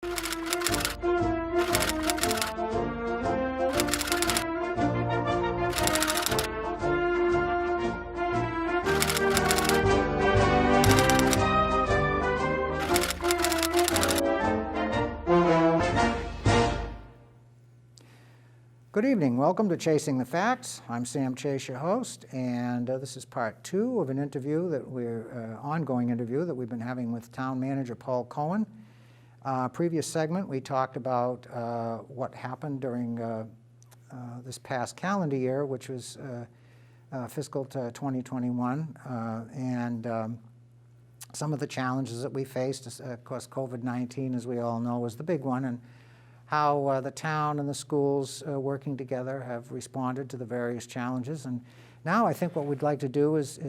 Good evening. Welcome to Chasing the Facts. I'm Sam Chase, your host, and this is part 2 of an interview that ongoing interview that we've been having with Town Manager Paul Cohen. Previous segment, we talked about what happened during this past calendar year, which was fiscal to 2021, and some of the challenges that we faced. Of course, COVID-19, as we all know, was the big one, and how the town and the schools working together have responded to the various challenges. And now I think what we'd like to do is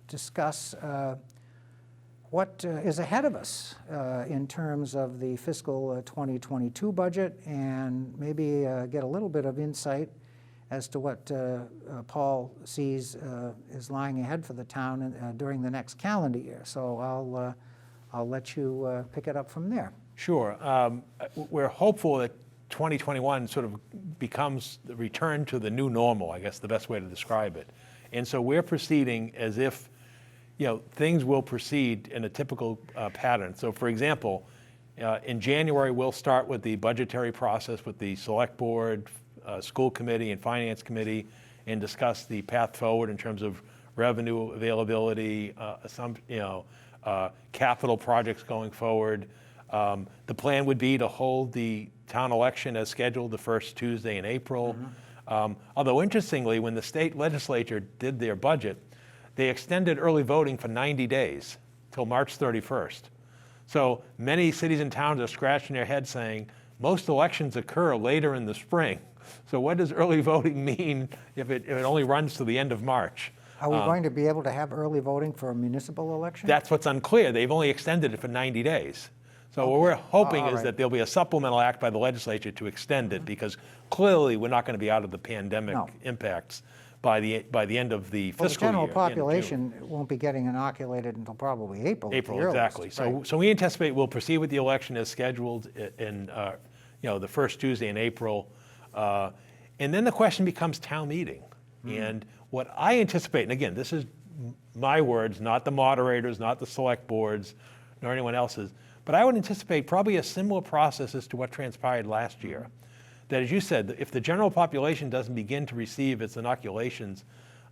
discuss what is ahead of us in terms of the fiscal 2022 budget, and maybe get a little bit of insight as to what Paul sees is lying ahead for the town during the next calendar year. So I'll let you pick it up from there. Sure. We're hopeful that 2021 sort of becomes the return to the new normal, I guess the best way to describe it. And so we're proceeding as if, things will proceed in a typical pattern. So for example, in January, we'll start with the budgetary process with the select board, school committee and finance committee, and discuss the path forward in terms of revenue availability, capital projects going forward. The plan would be to hold the town election as scheduled the first Tuesday in April. Mm-hmm. Although interestingly, when the state legislature did their budget, they extended early voting for 90 days till March 31st. So many cities and towns are scratching their heads saying, most elections occur later in the spring. So what does early voting mean if it only runs to the end of March? Are we going to be able to have early voting for a municipal election? That's what's unclear. They've only extended it for 90 days. So what we're hoping is that there'll be a supplemental act by the legislature to extend it, because clearly we're not going to be out of the pandemic impacts by the end of the fiscal year. The general population won't be getting inoculated until probably April. April, exactly. Right. So we anticipate we'll proceed with the election as scheduled in the first Tuesday in April, and then the question becomes town meeting. Mm-hmm. And what I anticipate, and again, this is my words, not the moderators, not the select boards, nor anyone else's, but I would anticipate probably a similar process as to what transpired last year. That, as you said, if the general population doesn't begin to receive its inoculations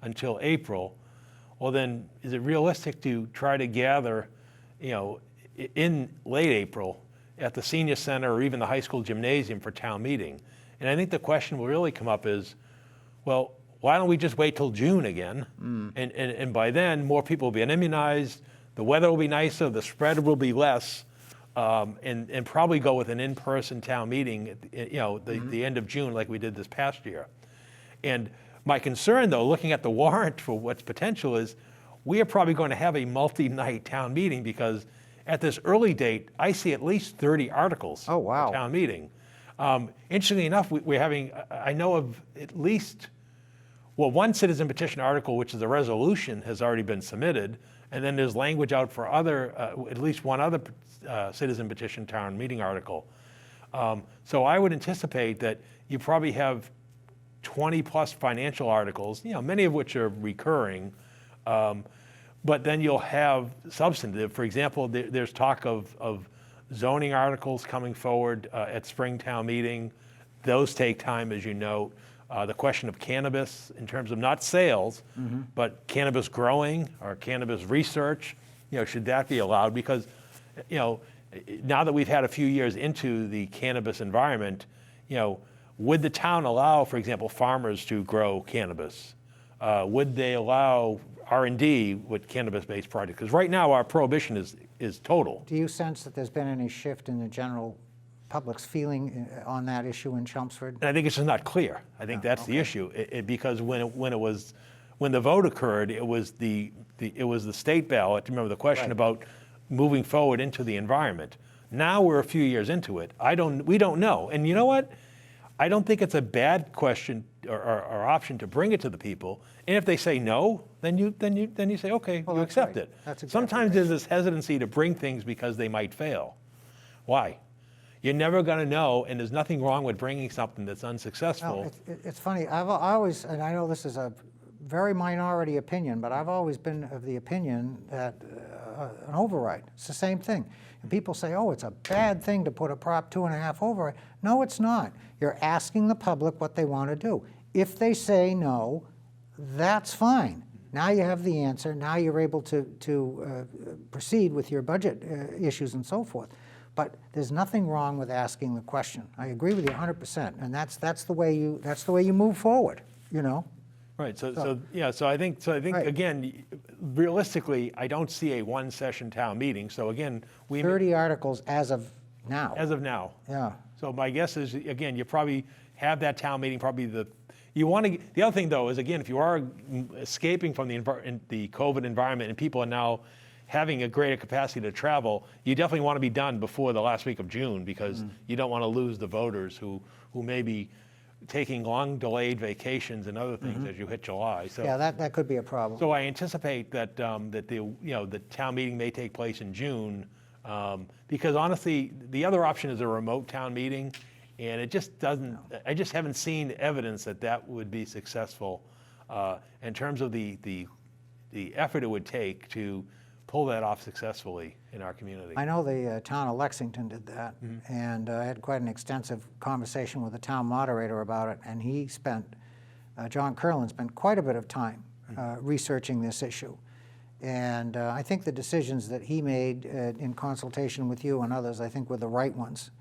until April, well then, is it realistic to try to gather, in late April at the senior center or even the high school gymnasium for town meeting? And I think the question will really come up is, well, why don't we just wait till June again? And by then, more people will be immunized, the weather will be nicer, the spread will be less, and probably go with an in-person town meeting at the end of June like we did this past year. And my concern, though, looking at the warrant for what's potential, is we are probably going to have a multi-night town meeting, because at this early date, I see at least 30 articles for town meeting. Interestingly enough, we're having, I know of at least, one citizen petition article, which is a resolution, has already been submitted, and then there's language out for at least one other citizen petition town meeting article. So I would anticipate that you probably have 20 plus financial articles, many of which are recurring, but then you'll have substantive. For example, there's talk of zoning articles coming forward at spring town meeting. Those take time, as you note. The question of cannabis in terms of not sales, but cannabis growing or cannabis research, should that be allowed? Because, now that we've had a few years into the cannabis environment, would the town allow, for example, farmers to grow cannabis? Would they allow R&D with cannabis-based projects? Because right now our prohibition is total. Do you sense that there's been any shift in the general public's feeling on that issue in Chelmsford? And I think it's just not clear. I think that's the issue. Because when the vote occurred, it was the state ballot. Remember the question about moving forward into the environment. Now we're a few years into it. We don't know. And you know what? I don't think it's a bad question or option to bring it to the people. And if they say no, then you say, okay, you accept it. That's exactly Sometimes there's this hesitancy to bring things because they might fail. Why? you're never going to know, and there's nothing wrong with bringing something that's unsuccessful. No, it's funny. I always, and I know this is a very minority opinion, but I've always been of the opinion that an override, it's the same thing. And people say, oh, it's a bad thing to put a Prop 2.5 override. No, it's not. You're asking the public what they want to do. If they say no, that's fine. Now you have the answer. Now you're able to proceed with your budget issues and so forth. But there's nothing wrong with asking the question. I agree with you 100%, and that's the way you move forward. You know. Right. So I think Right. again, realistically, I don't see a one-session town meeting. So again, 30 articles as of now. as of now. Yeah. So my guess is, again, you probably have that town meeting, the other thing though is, again, if you are escaping from the COVID environment and people are now having a greater capacity to travel, you definitely want to be done before the last week of June, because you don't want to lose the voters who may be taking long delayed vacations and other things as you hit July. So Yeah, that could be a problem. so I anticipate that the town meeting may take place in June, because honestly, the other option is a remote town meeting, and it just doesn't. I just haven't seen evidence that would be successful in terms of the effort it would take to pull that off successfully in our community. I know the town of Lexington did that, and I had quite an extensive conversation with the town moderator about it, and John Curlin spent quite a bit of time researching this issue. And I think the decisions that he made in consultation with you and others, I think were the right ones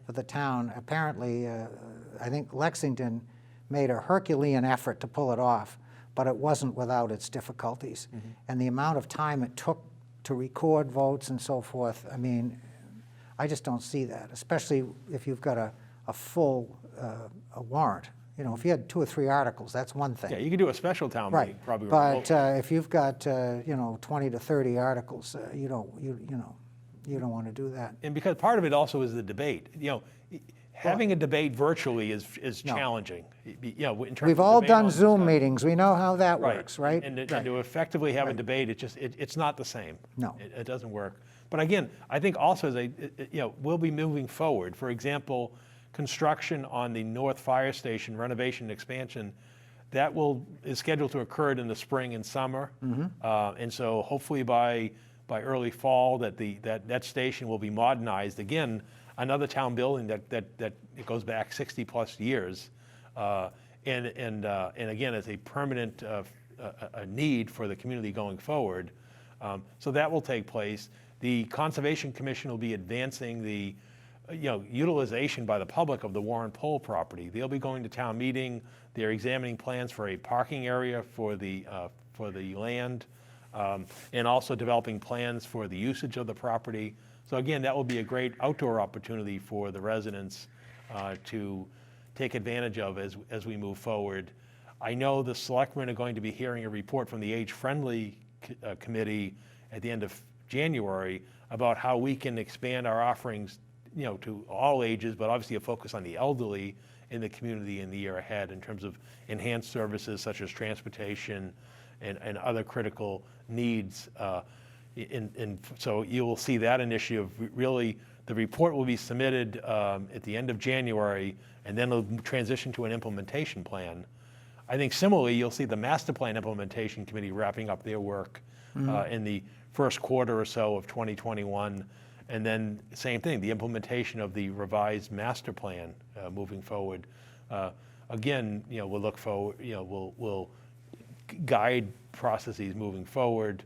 for the town. Apparently, I think Lexington made a Herculean effort to pull it off, but it wasn't without its difficulties. And the amount of time it took to record votes and so forth, I mean, I just don't see that, especially if you've got a full a warrant. You know, if you had 2 or 3 articles, that's one thing. Yeah, you could do a special town meeting, Right, probably. but if you've got 20 to 30 articles, you don't want to do that. And because part of it also is the debate. Having a debate virtually is challenging. In terms We've of all debate done on Zoom Skype. meetings. We know how that works, right? And to effectively have a debate, it's not the same. No. It doesn't work. But again, I think also we'll be moving forward. For example, construction on the North Fire Station renovation and expansion, is scheduled to occur in the spring and summer. And so hopefully by early fall that station will be modernized. Again, another town building that it goes back 60 plus years, and again, as a permanent a need for the community going forward. So that will take place. The Conservation Commission will be advancing the utilization by the public of the Warren Pole property. They'll be going to town meeting. They're examining plans for a parking area for the land, and also developing plans for the usage of the property. So again, that will be a great outdoor opportunity for the residents to take advantage of as we move forward. I know the selectmen are going to be hearing a report from the Age-Friendly Committee at the end of January about how we can expand our offerings to all ages, but obviously a focus on the elderly in the community in the year ahead in terms of enhanced services such as transportation and other critical needs. And so you will see that initiative. Really, the report will be submitted at the end of January, and then it'll transition to an implementation plan. I think similarly, you'll see the master plan implementation committee wrapping up their work in the first quarter or so of 2021. And then same thing, the implementation of the revised master plan moving forward. Again, we'll look forward, we'll guide processes moving forward.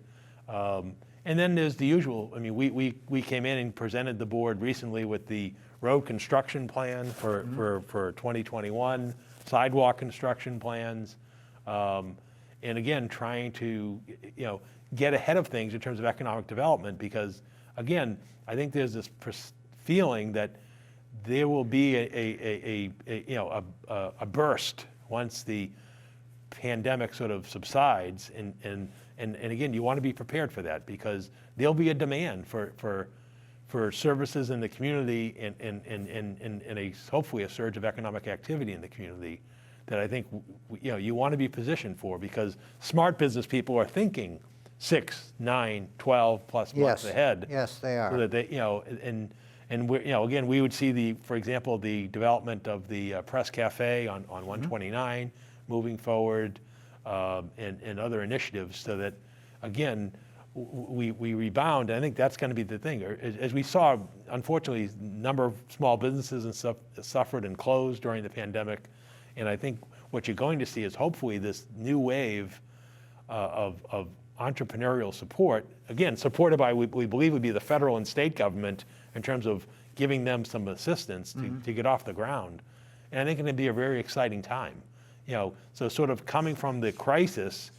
And then there's the usual. I mean, we came in and presented the board recently with the road construction plan for 2021, sidewalk construction plans, and again, trying to get ahead of things in terms of economic development, because again, I think there's this feeling that there will be a burst once the pandemic sort of subsides, and again, you want to be prepared for that, because there'll be a demand for services in the community and hopefully a surge of economic activity in the community that I think you want to be positioned for, because smart business people are thinking 6, 9, 12 plus months ahead. Yes, they are. So that they, and And again, we would see for example, the development of the Press Cafe on 129 moving forward, and other initiatives, so that again, we rebound. And I think that's going to be the thing. As we saw, unfortunately, a number of small businesses and stuff suffered and closed during the pandemic. And I think what you're going to see is hopefully this new wave of entrepreneurial support, again, supported by, we believe would be the federal and state government in terms of giving them some assistance to get off the ground. And I think it's going to be a very exciting time. So sort of coming from the crisis,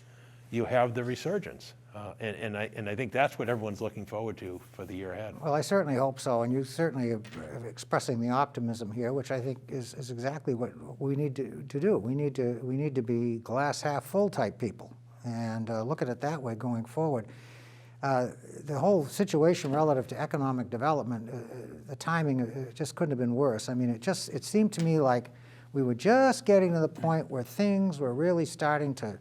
you have the resurgence. And I think that's what everyone's looking forward to for the year ahead. Well, I certainly hope so, and you certainly are expressing the optimism here, which I think is exactly what we need to do. We need to be glass half full type people, and look at it that way going forward. The whole situation relative to economic development, the timing just couldn't have been worse. I mean, it seemed to me like we were just getting to the point where things were really starting to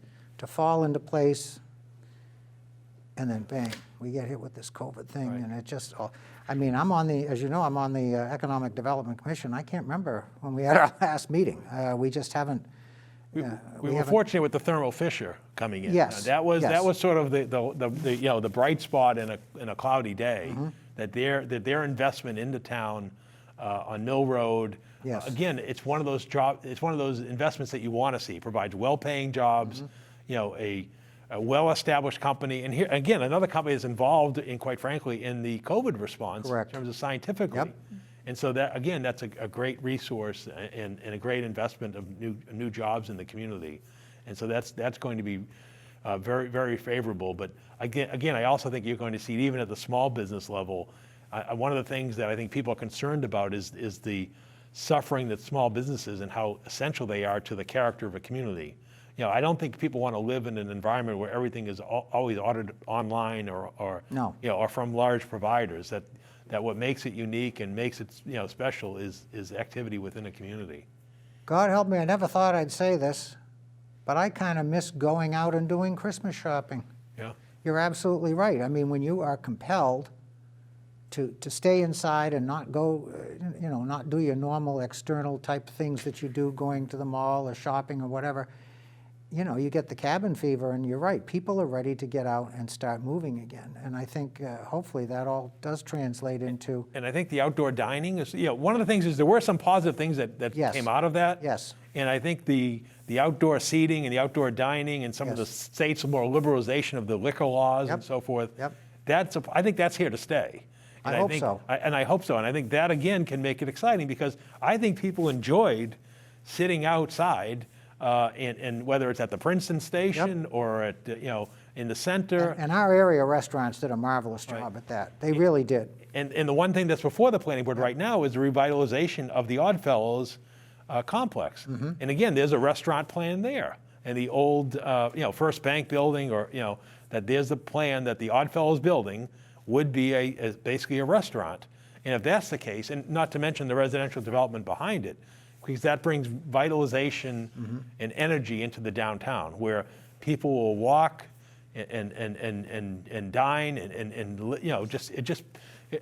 fall into place. And then bang, we get hit with this COVID thing, Right. and it just, I mean, as you know, I'm on the Economic Development Commission. I can't remember when we had our last meeting. We just haven't. We were fortunate with the Thermo Fisher coming in. Yes, That was yes. sort of the bright spot in a cloudy day. Mm-hmm. That their investment into town on Mill Road. Yes. Again, it's one of those investments that you want to see. Provides well-paying jobs. Mm-hmm. A well-established company, and here again, another company is involved in, quite frankly, in the COVID response. Correct. In terms of scientifically. Yep. And so that, again, that's a great resource and a great investment of new jobs in the community. And so that's going to be very, very favorable. But again, I also think you're going to see, even at the small business level, one of the things that I think people are concerned about is the suffering that small businesses and how essential they are to the character of a community. I don't think people want to live in an environment where everything is always ordered online or No. Or from large providers. That what makes it unique and makes it special is activity within a community. God help me, I never thought I'd say this, but I kind of miss going out and doing Christmas shopping. Yeah. You're absolutely right. I mean, when you are compelled to stay inside and not go, not do your normal external type things that you do going to the mall or shopping or whatever, you get the cabin fever, and you're right. People are ready to get out and start moving again. And I think hopefully that all does translate into. And I think the outdoor dining is, one of the things is there were some positive things that Yes. came out of that. Yes. And I think the outdoor seating and the outdoor dining and some of the Yes. states' more liberalization of the liquor laws and Yep. so forth. Yep. I think that's here to stay. And I hope think, so. I hope so. And I think that, again, can make it exciting, because I think people enjoyed sitting outside, and whether it's at the Princeton station or at, in the center. And our area restaurants did a marvelous job at that. They really did. And the one thing that's before the planning board right now is the revitalization of the Oddfellows complex. Mm-hmm. And again, there's a restaurant plan there. And the old, First Bank building, or, that there's a plan that the Oddfellows building would be basically a restaurant. And if that's the case, and not to mention the residential development behind it, because that brings vitalization and energy into the downtown, where people will walk and dine and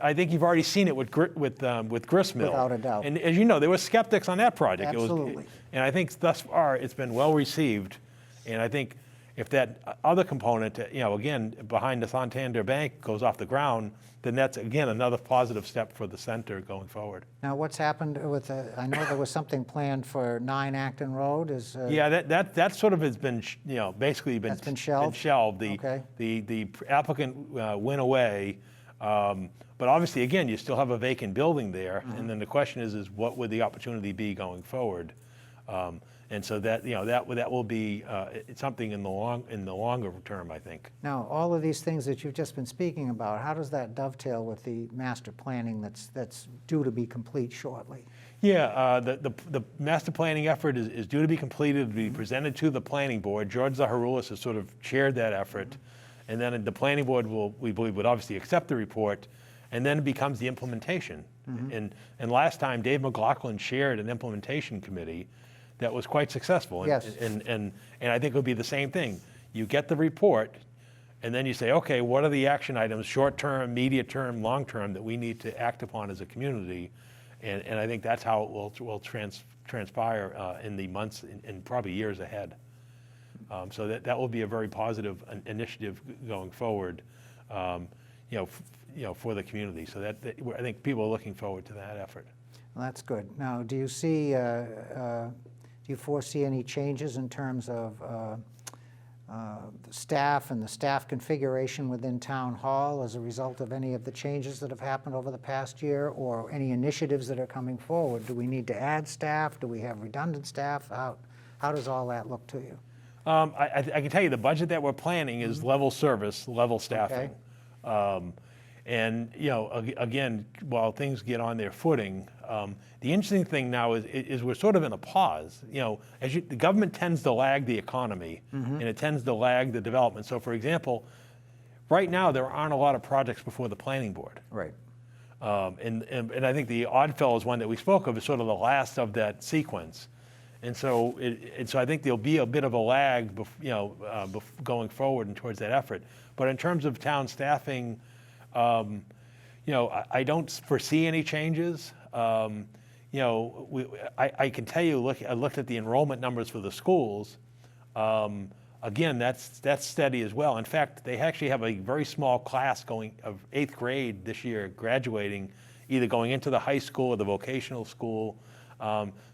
I think you've already seen it with Gristmill. Without a doubt. And as you know, there were skeptics on that project. Absolutely. And I think thus far it's been well received. And I think if that other component, again, behind the Santander Bank goes off the ground, then that's, again, another positive step for the center going forward. Now, what's happened with, I know there was something planned for 9 Acton Road. Yeah, that sort of has been, basically been, That's been shelved? The applicant went away, but obviously, again, you still have a vacant building there, and then the question is what would the opportunity be going forward? And so that will be something in the longer term, I think. Now, all of these things that you've just been speaking about, how does that dovetail with the master planning that's due to be complete shortly? Yeah, the master planning effort is due to be completed, to be presented to the planning board. George Zaharoulis has sort of chaired that effort. And then the planning board we believe, would obviously accept the report, and then it becomes the implementation. And last time, Dave McLaughlin chaired an implementation committee that was quite successful. Yes. And I think it would be the same thing. You get the report, And then you say, okay, what are the action items, short term, medium term, long term, that we need to act upon as a community? And I think that's how it will transpire in the months and probably years ahead. So that will be a very positive initiative going forward, for the community. So that I think people are looking forward to that effort. Well, that's good. Now, do you foresee any changes in terms of the staff and the staff configuration within Town Hall as a result of any of the changes that have happened over the past year, or any initiatives that are coming forward? Do we need to add staff? Do we have redundant staff? How does all that look to you? I can tell you the budget that we're planning is level service, level staffing. And again, while things get on their footing, the interesting thing now is we're sort of in a pause. The government tends to lag the economy, and it tends to lag the development. So, for example, right now there aren't a lot of projects before the planning board. Right. And I think the Oddfellows one that we spoke of is sort of the last of that sequence. And so, so I think there'll be a bit of a lag, going forward and towards that effort. But in terms of town staffing, I don't foresee any changes. I can tell you, I looked at the enrollment numbers for the schools. Again, that's steady as well. In fact, they actually have a very small class of 8th grade this year graduating, either going into the high school or the vocational school.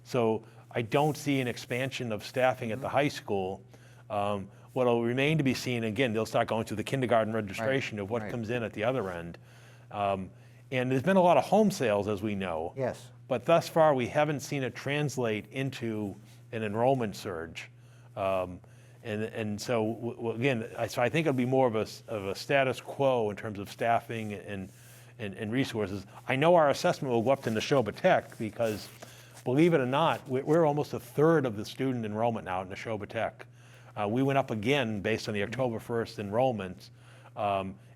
So I don't see an expansion of staffing at the high school. What will remain to be seen, again, they'll start going through the kindergarten registration of what comes in at the other end. And there's been a lot of home sales, as we know. Yes. But thus far, we haven't seen it translate into an enrollment surge. And so, again, so I think it'll be more of a status quo in terms of staffing and resources. I know our assessment will go up to Neshoba Tech because, believe it or not, we're almost a third of the student enrollment now at Neshoba Tech. We went up again based on the October 1st enrollments,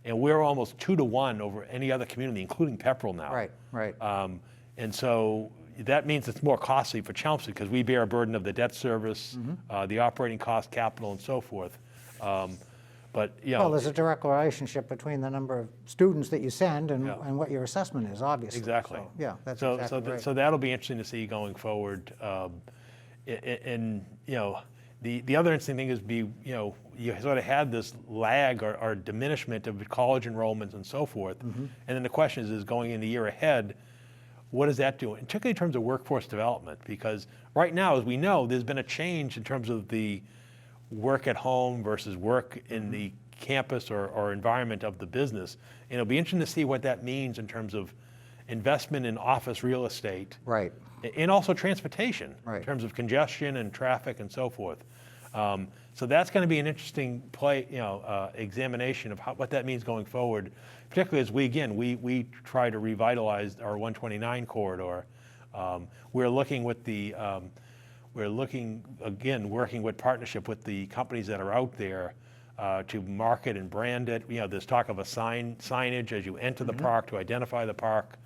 and we're almost 2 to 1 over any other community, including Pepperell now. Right. And so that means it's more costly for Chelmsford because we bear a burden of the debt service, the operating cost, capital, and so forth. But well, there's a direct relationship between the number of students that you send and what your assessment is, obviously. Exactly. So, yeah, that's so exactly right. So that'll be interesting to see going forward. The other interesting thing is you sort of had this lag or diminishment of college enrollments and so forth. And then the question is going in the year ahead, what does that do, particularly in terms of workforce development? Because right now, as we know, there's been a change in terms of the work at home versus work in the campus or environment of the business. And it'll be interesting to see what that means in terms of investment in office real estate. Right. And also transportation, Right. in terms of congestion and traffic and so forth. So that's going to be an interesting examination of what that means going forward, particularly as we try to revitalize our 129 corridor. We're looking with working with partnership with the companies that are out there to market and brand it. There's talk of a signage as you enter the park to identify the park.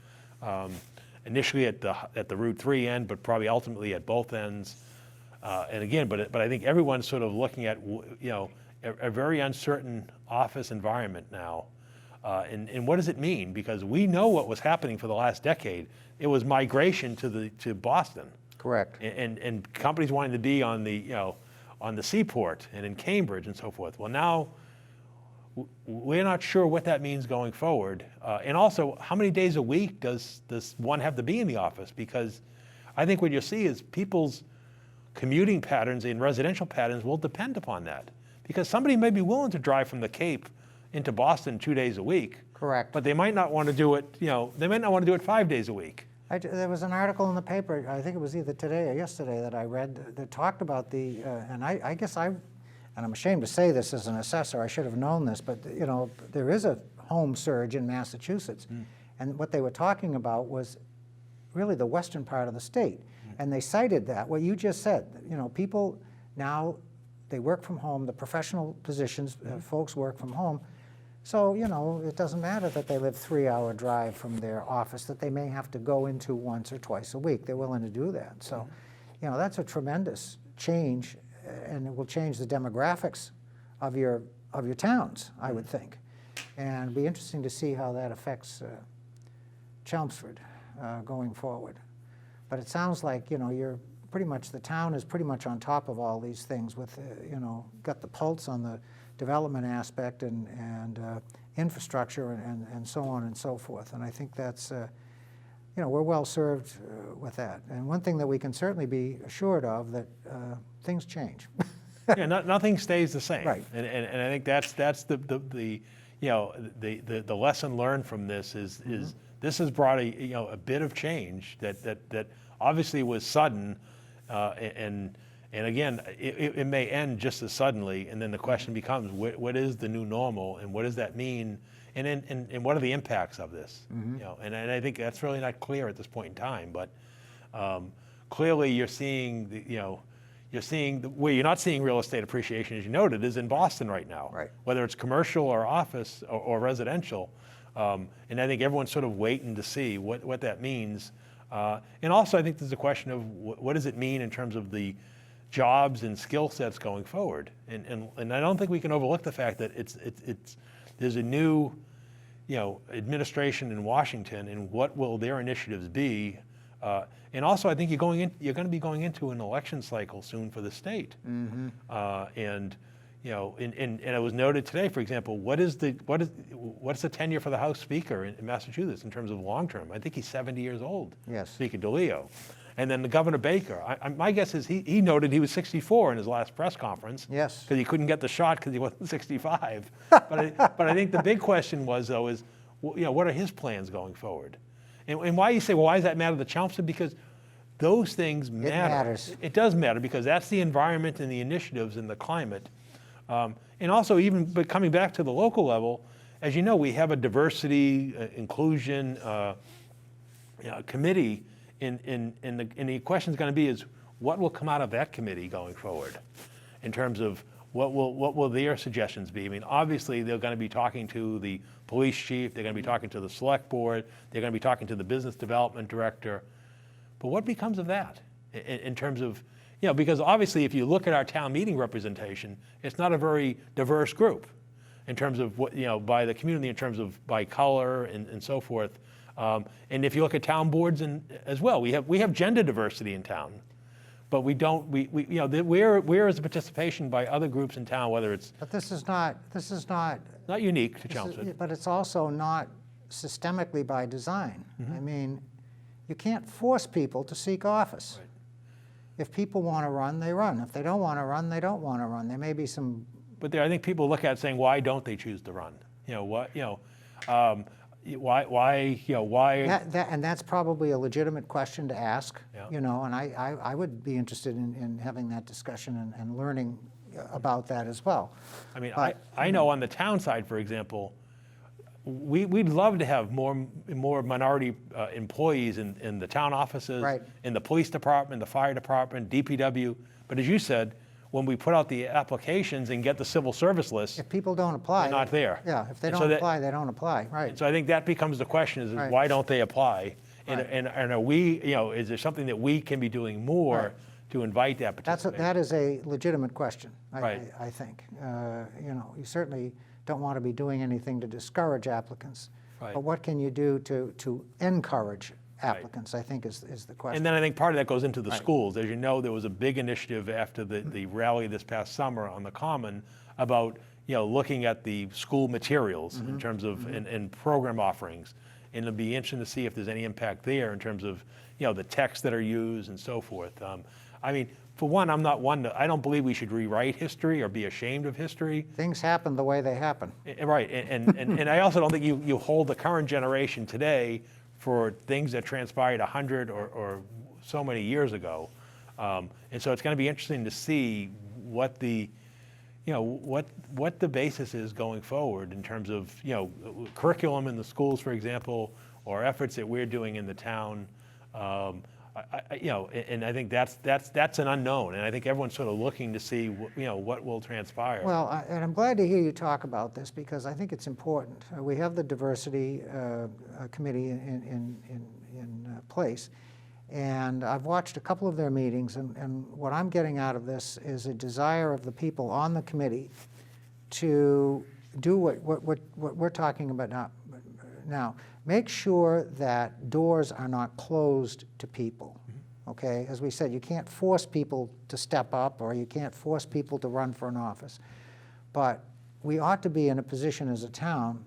Initially at the Route 3 end, but probably ultimately at both ends. And again, but I think everyone's sort of looking at a very uncertain office environment now. And what does it mean? Because we know what was happening for the last decade. It was migration to Boston. Correct. And companies wanting to be on the seaport and in Cambridge and so forth. Well, now we're not sure what that means going forward. And also, how many days a week does one have to be in the office? Because I think what you'll see is people's commuting patterns and residential patterns will depend upon that. Because somebody may be willing to drive from the Cape into Boston 2 days a week. Correct. But they might not want to do it, they might not want to do it 5 days a week. There was an article in the paper, I think it was either today or yesterday, that I read that talked about and I guess and I'm ashamed to say this as an assessor, I should have known this, but there is a home surge in Massachusetts. And what they were talking about was really the western part of the state. And they cited that, what you just said, people now, they work from home, the professional positions, folks work from home. So, it doesn't matter that they live 3-hour drive from their office that they may have to go into once or twice a week. They're willing to do that. So, that's a tremendous change, and it will change the demographics of your of your towns, I would think. And it'd be interesting to see how that affects Chelmsford going forward. But it sounds like, you're pretty much, the town is pretty much on top of all these things with, got the pulse on the development aspect and infrastructure and so on and so forth. And I think that's, we're well served with that. And one thing that we can certainly be assured of, that things change. Yeah, nothing stays the same. Right. And I think that's the lesson learned from this is this has brought a bit of change that obviously was sudden, and again it may end just as suddenly, and then the question becomes what is the new normal, and what does that mean, and what are the impacts of this? And I think that's really not clear at this point in time, but clearly you're seeing where you're not seeing real estate appreciation, as you noted, is in Boston right now. Right. Whether it's commercial or office or residential. And I think everyone's sort of waiting to see what that means. And also I think there's a question of what does it mean in terms of the jobs and skill sets going forward. And I don't think we can overlook the fact that there's a new administration in Washington, and what will their initiatives be. And also, I think you're going to be going into an election cycle soon for the state. And it was noted today, for example, what's the tenure for the House Speaker in Massachusetts in terms of long term? I think he's 70 years old. Yes. Speaker DeLeo. And then the Governor Baker. My guess is he noted he was 64 in his last press conference. Yes. Because he couldn't get the shot because he wasn't 65. but I think the big question was what are his plans going forward? And why you say, well, why does that matter to Chelmsford? Because those things matter. It matters. It does matter because that's the environment and the initiatives and the climate. And also, but coming back to the local level, as you know, we have a diversity, inclusion committee, and the question is going to be is what will come out of that committee going forward, in terms of what will their suggestions be? I mean, obviously they're going to be talking to the police chief, they're going to be talking to the select board, they're going to be talking to the business development director. But what becomes of that in terms of, because obviously if you look at our town meeting representation, it's not a very diverse group in terms of what, by the community, in terms of by color and so forth. And if you look at town boards as well, we have gender diversity in town. But we don't, where is the participation by other groups in town, whether it's... But this is not not unique to Chelmsford. But it's also not systemically by design. I mean, you can't force people to seek office. Right. If people want to run, they run. If they don't want to run, they don't want to run. There may be some... But I think people look at it saying, why don't they choose to run? Why? And that's probably a legitimate question to ask, Yeah. And I would be interested in having that discussion and learning about that as well. I mean, But, I know on the town side, for example, we'd love to have more minority employees in the town offices, Right. in the police department, the fire department, DPW. But as you said, when we put out the applications and get the civil service list, If people don't apply... they're not there. Yeah, if they And so don't that- apply, they don't apply, right. So I think that becomes the question: is Right. why don't they apply? And, Right. and are we, is there something that we can be doing more Right. to invite that participation? That is a legitimate question, Right. I think. You certainly don't want to be doing anything to discourage applicants. Right. But what can you do to encourage applicants, I think is the question. And then I think part of that goes into the Right. schools. As you know, there was a big initiative after the rally this past summer on the Common about looking at the school materials in terms of and program offerings. And it'll be interesting to see if there's any impact there in terms of the texts that are used and so forth. I mean, for one, I don't believe we should rewrite history or be ashamed of history. Things happen the way they happen. Right, and I also don't think you hold the current generation today for things that transpired 100 or so many years ago. And so it's going to be interesting to see what the basis is going forward in terms of curriculum in the schools, for example, or efforts that we're doing in the town. And I think that's an unknown, and I think everyone's sort of looking to see what will transpire. Well, and I'm glad to hear you talk about this because I think it's important. We have the diversity committee in place, and I've watched a couple of their meetings, and what I'm getting out of this is a desire of the people on the committee to do what we're talking about now. Make sure that doors are not closed to people. Okay, as we said, you can't force people to step up, or you can't force people to run for an office. But we ought to be in a position as a town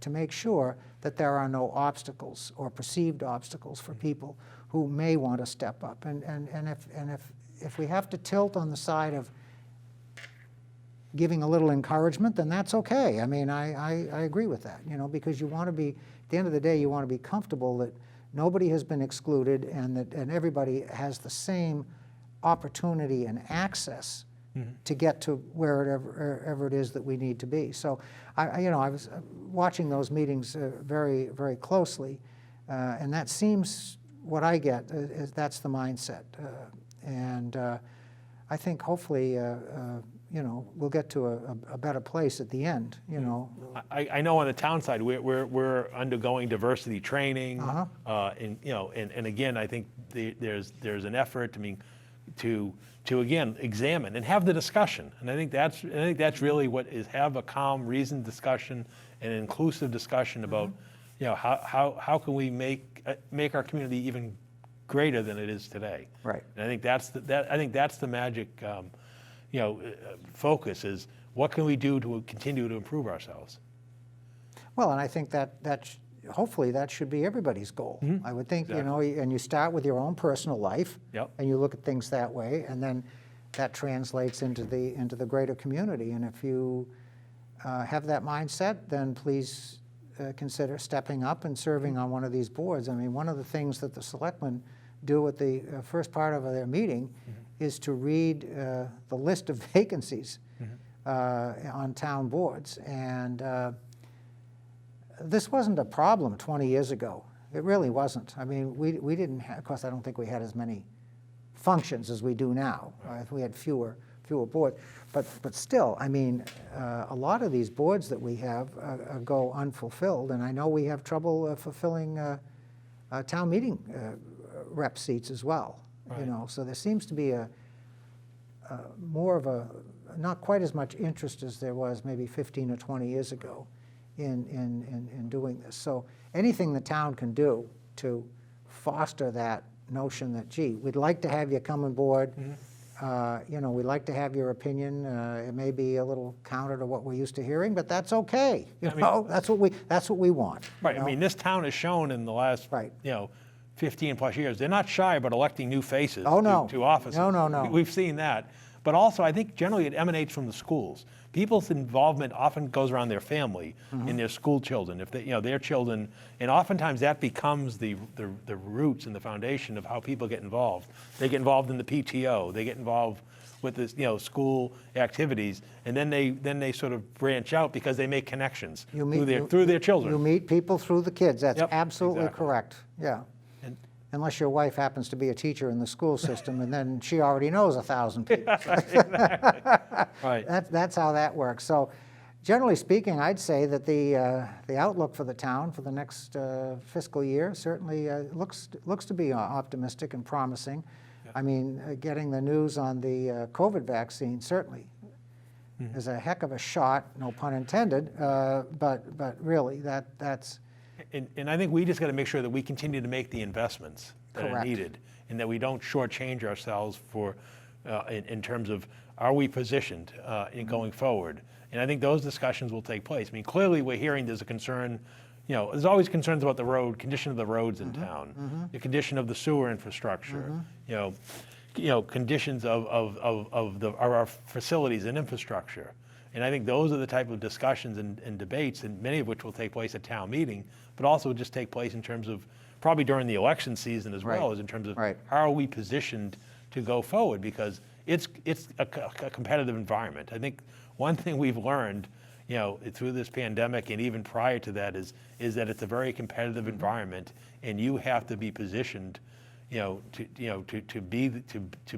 to make sure that there are no obstacles or perceived obstacles for people who may want to step up. And if we have to tilt on the side of giving a little encouragement, then that's okay. I mean, I agree with that, you know, because you want to be, at the end of the day, you want to be comfortable that nobody has been excluded and everybody has the same opportunity and access to get to wherever it is that we need to be. So, I was watching those meetings very, very closely, and that seems what I get is that's the mindset. I think hopefully, we'll get to a better place at the end, you know. I know on the town side, we're undergoing diversity training, and again, I think there's an effort, I mean, to again examine and have the discussion, and I think that's really what is, have a calm, reasoned discussion, and an inclusive discussion about, how can we make our community even greater than it is today. Right. And I think that's the magic. Focus is what can we do to continue to improve ourselves. Well, and I think that hopefully that should be everybody's goal. I would think, Exactly. and you start with your own personal life, Yep. and you look at things that way, and then that translates into the greater community. And if you have that mindset, then please consider stepping up and serving on one of these boards. I mean, one of the things that the selectmen do at the first part of their meeting is to read the list of vacancies on town boards. And this wasn't a problem 20 years ago. It really wasn't. I mean, we didn't have, of course, I don't think we had as many functions as we do now. We had fewer boards. But still, I mean, a lot of these boards that we have go unfulfilled. And I know we have trouble fulfilling town meeting rep seats as well. Right. You know, so there seems to be more of a, not quite as much interest as there was maybe 15 or 20 years ago in doing this. So anything the town can do to foster that notion that, gee, we'd like to have you come on board, we'd like to have your opinion. It may be a little counter to what we're used to hearing, but that's okay. That's what we want. Right. I mean, this town has shown in the last, 15 plus years, they're not shy about electing new faces to offices. No. We've seen that. But also, I think generally it emanates from the schools. People's involvement often goes around their family and their school children, if they, their children, and oftentimes that becomes the roots and the foundation of how people get involved. They get involved in the PTO. They get involved with this, school activities, and then they sort of branch out because they make connections through their children. You meet people through the kids. That's absolutely exactly. correct. Yeah. Unless your wife happens to be a teacher in the school system, and then she already knows 1,000 people. Right. That's how that works. So, generally speaking, I'd say that the outlook for the town for the next fiscal year certainly looks to be optimistic and promising. Yeah. I mean, getting the news on the COVID vaccine certainly is a heck of a shot, no pun intended. But really, that's. And I think we just got to make sure that we continue to make the investments that Correct. are needed, and that we don't shortchange ourselves for, in terms of are we positioned in going forward. And I think those discussions will take place. I mean, clearly we're hearing there's a concern. There's always concerns about the condition of the roads in town, the condition of the sewer infrastructure. Conditions of our facilities and infrastructure. And I think those are the type of discussions and debates, and many of which will take place at town meeting, but also just take place in terms of probably during the election season as well, as in terms of how are we positioned to go forward, because it's a competitive environment. I think one thing we've learned, through this pandemic and even prior to that is that it's a very competitive environment, and you have to be positioned to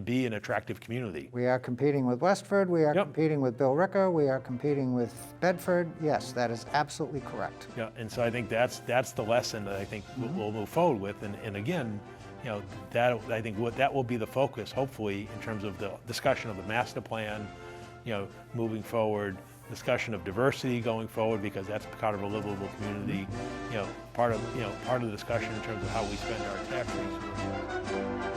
be an attractive community. We are competing with Westford, we are competing with Bill Ricker, we are competing with Bedford. Yes, that is absolutely correct. Yeah, and so I think that's the lesson that I think we'll move forward with, and again, that I think that will be the focus, hopefully, in terms of the discussion of the master plan, moving forward, discussion of diversity going forward, because that's kind of a livable community, part of the discussion in terms of how we spend our tax resources.